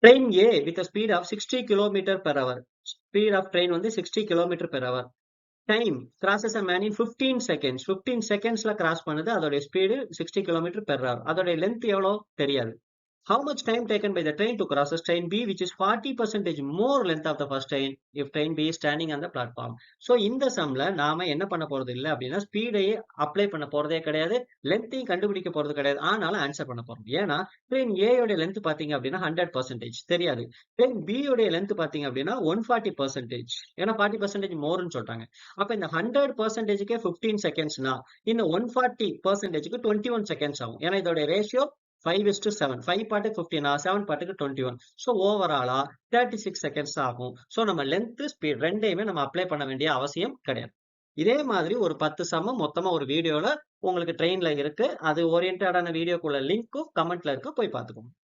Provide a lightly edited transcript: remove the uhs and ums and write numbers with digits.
Train A with a speed of 60 km per hour. Speed of train வந்து 60 km per hour. Time crosses a man in 15 seconds. 15 secondsல cross பண்ணுது. அதோட speed 60 km per hour. அதோட length எவ்வளோ தெரியாது. How much time taken by the train to cross a train B, which is 40% more length of the first train if train B is standing on the platform. So இந்த சம்ல நாம என்ன பண்ண போறது இல்லை அப்படின்னா ஸ்பீடையே அப்ளை பண்ண போறதே கிடையாது, லென்த்தையும் கண்டுபிடிக்க போறது கிடையாது. ஆனாலும் ஆன்சர் பண்ண போறோம். ஏன்னா ட்ரெயின் ஏயோட லென்த் பாத்தீங்க அப்படின்னா 100% தெரியாது. ட்ரெயின் பி உடைய லென்த் பாத்தீங்க அப்படின்னா 140%. ஏன்னா 40% மோர்னு சொல்றாங்க. அப்ப இந்த 100%க்கே 15 செகண்ட்ஸ்னா இந்த 140%க்கு 21 செகண்ட்ஸ் ஆகும். ஏன்னா இதோட ரேஷியோ 5:7. 5 பாட்டுக்கு 15, 7 பாட்டுக்கு 21. ஸோ ஓவராலா 36 செகண்ட்ஸ் ஆகும். ஸோ நம்ம லென்த் ஸ்பீட் ரெண்டையுமே நம்ம அப்ளை பண்ண வேண்டிய அவசியம் கிடையாது. இதே மாதிரி ஒரு 10 சமம் மொத்தமா ஒரு வீடியோல உங்களுக்கு ட்ரெயின்ல இருக்கு. அது ஓரியன்டான வீடியோக்குள்ள லிங்க்கும் கமெண்ட்ல இருக்கு, போய் பார்த்துக்கோங்க.